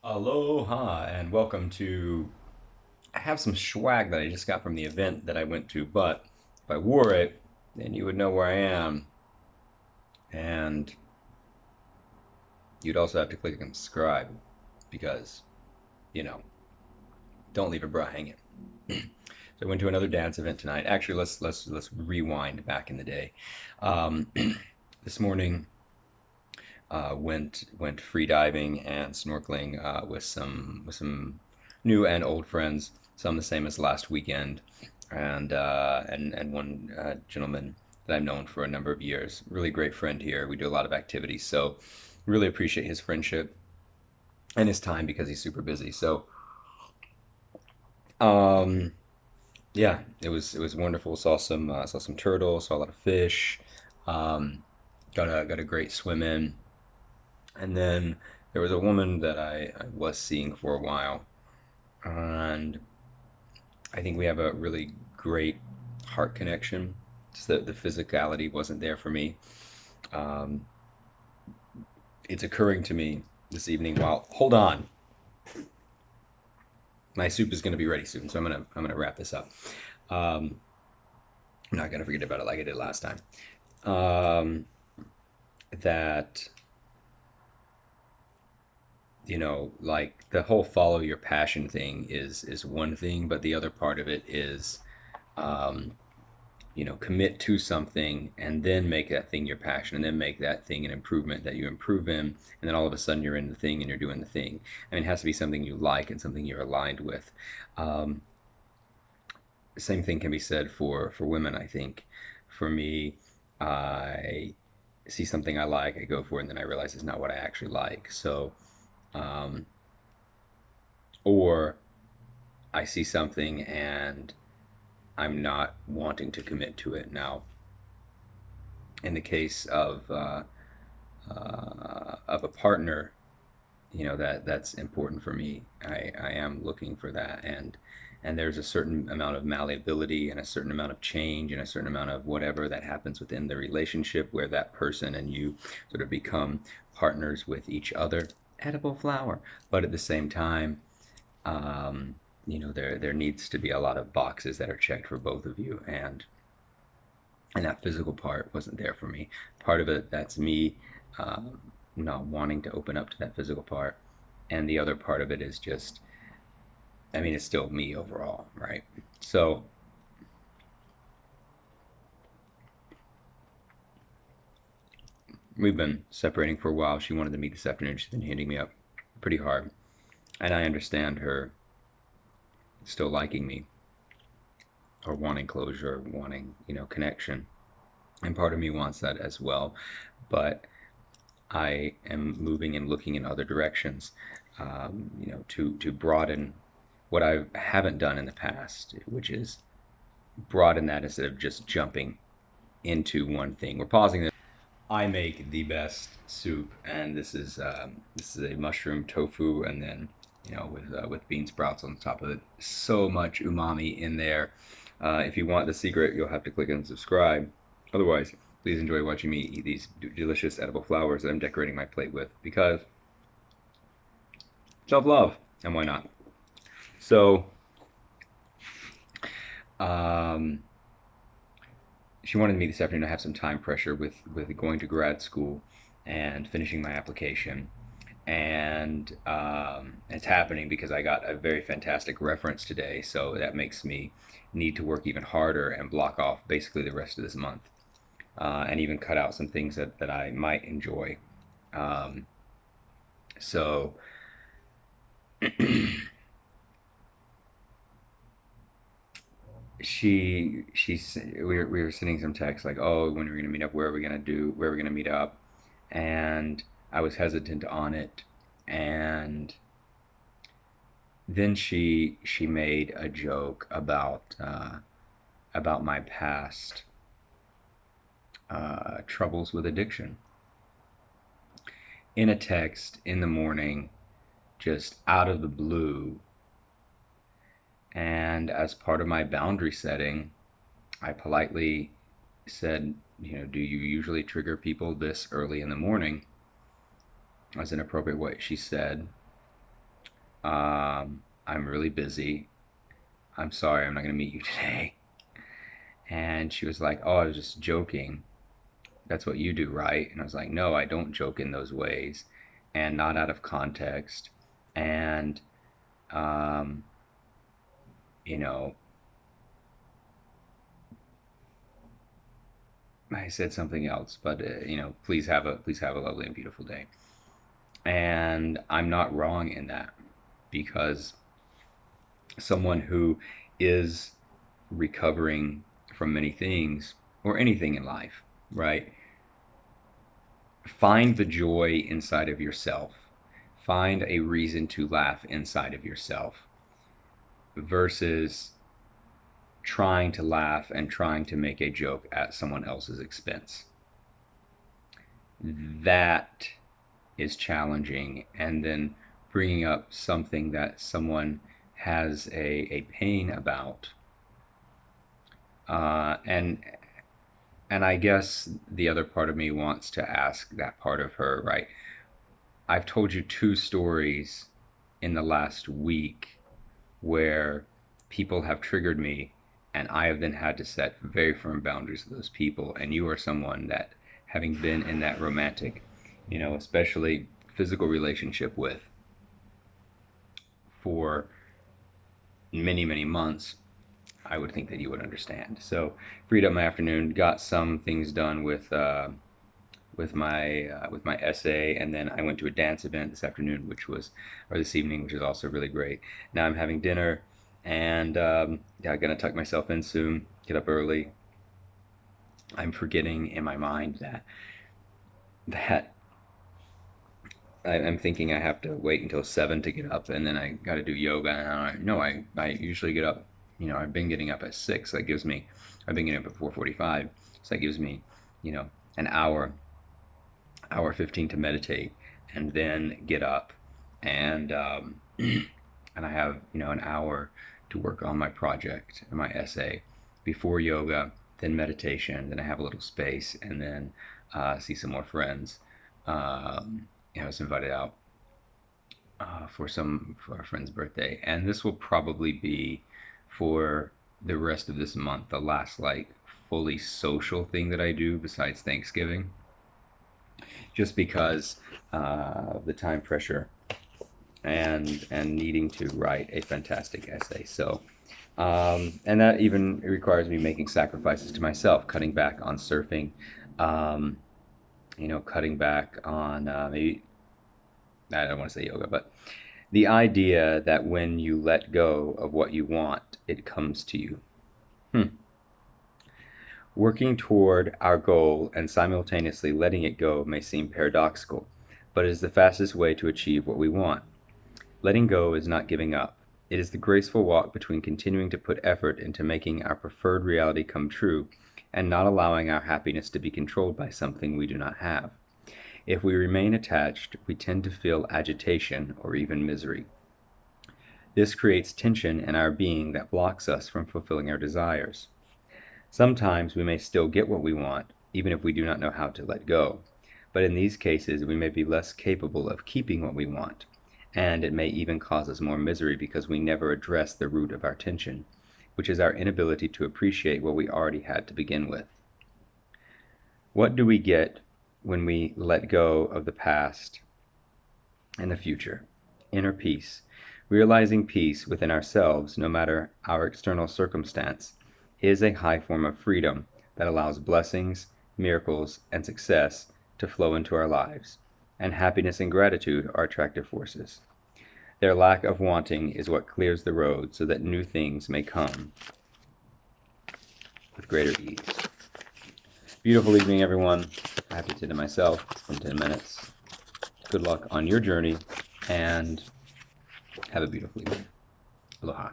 Aloha and welcome to. I have some swag that I just got from the event that I went to, but if I wore it, then you would know where I am. And you'd also have to click and subscribe because, you know, don't leave a bra hanging. So I went to another dance event tonight. Actually, let's rewind back in the day. Um, this morning, went free diving and snorkeling with some new and old friends. Some the same as last weekend, and one gentleman that I've known for a number of years. Really great friend here. We do a lot of activities, so really appreciate his friendship and his time because he's super busy. So um, yeah, it was wonderful. Saw some turtles, saw a lot of fish. Um, got a great swim in. And then there was a woman that I was seeing for a while, and I think we have a really great heart connection. Just that the physicality wasn't there for me. Um, it's occurring to me this evening. While hold on, my soup is going to be ready soon, so I'm gonna wrap this up. Um, I'm not gonna forget about it like I did last time. Um, that like the whole follow your passion thing is one thing, but the other part of it is, um, commit to something and then make that thing your passion and then make that thing an improvement that you improve in, and then all of a sudden you're in the thing and you're doing the thing. I mean, it has to be something you like and something you're aligned with. Um, Same thing can be said for women, I think. For me, I see something I like, I go for it, and then I realize it's not what I actually like. So, um, or I see something and I'm not wanting to commit to it. Now, in the case of a partner, that's important for me. I am looking for that, and there's a certain amount of malleability and a certain amount of change and a certain amount of whatever that happens within the relationship where that person and you sort of become partners with each other. Edible flower, but at the same time, um, there needs to be a lot of boxes that are checked for both of you, and that physical part wasn't there for me. Part of it, that's me, um, not wanting to open up to that physical part, and the other part of it is just, I mean, it's still me overall, right? So we've been separating for a while. She wanted to meet this afternoon. She's been hitting me up pretty hard, and I understand her still liking me or wanting closure, wanting connection, and part of me wants that as well, but I am moving and looking in other directions, to broaden what I haven't done in the past, which is broaden that instead of just jumping into one thing. We're pausing this. I make the best soup, and this is a mushroom tofu, and then with bean sprouts on top of it. So much umami in there. If you want the secret, you'll have to click and subscribe. Otherwise, please enjoy watching me eat these delicious edible flowers that I'm decorating my plate with because self love, and why not? So, um, she wanted me this afternoon to have some time pressure with going to grad school and finishing my application, and it's happening because I got a very fantastic reference today. So that makes me need to work even harder and block off basically the rest of this month, and even cut out some things that I might enjoy. Um, so we were sending some texts like, oh, when are we gonna meet up, where are we gonna meet up, and I was hesitant on it, and then she made a joke about my past troubles with addiction in a text in the morning, just out of the blue. And as part of my boundary setting, I politely said, do you usually trigger people this early in the morning? As an appropriate way. She said, I'm really busy. I'm sorry, I'm not going to meet you today. And she was like, oh, I was just joking. That's what you do, right? And I was like, no, I don't joke in those ways, and not out of context. And, um, you know, I said something else, but please have a lovely and beautiful day. And I'm not wrong in that, because someone who is recovering from many things or anything in life, right? Find the joy inside of yourself. Find a reason to laugh inside of yourself versus trying to laugh and trying to make a joke at someone else's expense. That is challenging. And then bringing up something that someone has a pain about. And I guess the other part of me wants to ask that part of her, right? I've told you 2 stories in the last week where people have triggered me, and I have then had to set very firm boundaries with those people. And you are someone that, having been in that romantic, especially physical relationship with for many, many months, I would think that you would understand. So, freed up my afternoon, got some things done with my essay, and then I went to a dance event this evening, which is also really great. Now I'm having dinner, and yeah, I'm gonna tuck myself in soon. Get up early. I'm forgetting in my mind that I'm thinking I have to wait until 7 to get up, and then I got to do yoga. And no, I usually get up. I've been getting up at 6. That gives me. I've been getting up at 4:45, so that gives me, an hour 15 to meditate, and then get up, and and I have an hour to work on my project, my essay, before yoga, then meditation, then I have a little space, and then see some more friends. I was invited out for our friend's birthday, and this will probably be for the rest of this month the last fully social thing that I do besides Thanksgiving, just because of the time pressure and needing to write a fantastic essay. So, and that even requires me making sacrifices to myself, cutting back on surfing, cutting back on maybe, I don't want to say yoga, but the idea that when you let go of what you want, it comes to you. Working toward our goal and simultaneously letting it go may seem paradoxical, but it is the fastest way to achieve what we want. Letting go is not giving up. It is the graceful walk between continuing to put effort into making our preferred reality come true and not allowing our happiness to be controlled by something we do not have. If we remain attached, we tend to feel agitation or even misery. This creates tension in our being that blocks us from fulfilling our desires. Sometimes we may still get what we want, even if we do not know how to let go. But in these cases, we may be less capable of keeping what we want, and it may even cause us more misery because we never address the root of our tension, which is our inability to appreciate what we already had to begin with. What do we get when we let go of the past and the future? Inner peace. Realizing peace within ourselves, no matter our external circumstance, is a high form of freedom that allows blessings, miracles, and success to flow into our lives, and happiness and gratitude are attractive forces. Their lack of wanting is what clears the road so that new things may come with greater ease. Beautiful evening, everyone. Happy to myself. It's been 10 minutes. Good luck on your journey, and have a beautiful evening. Aloha.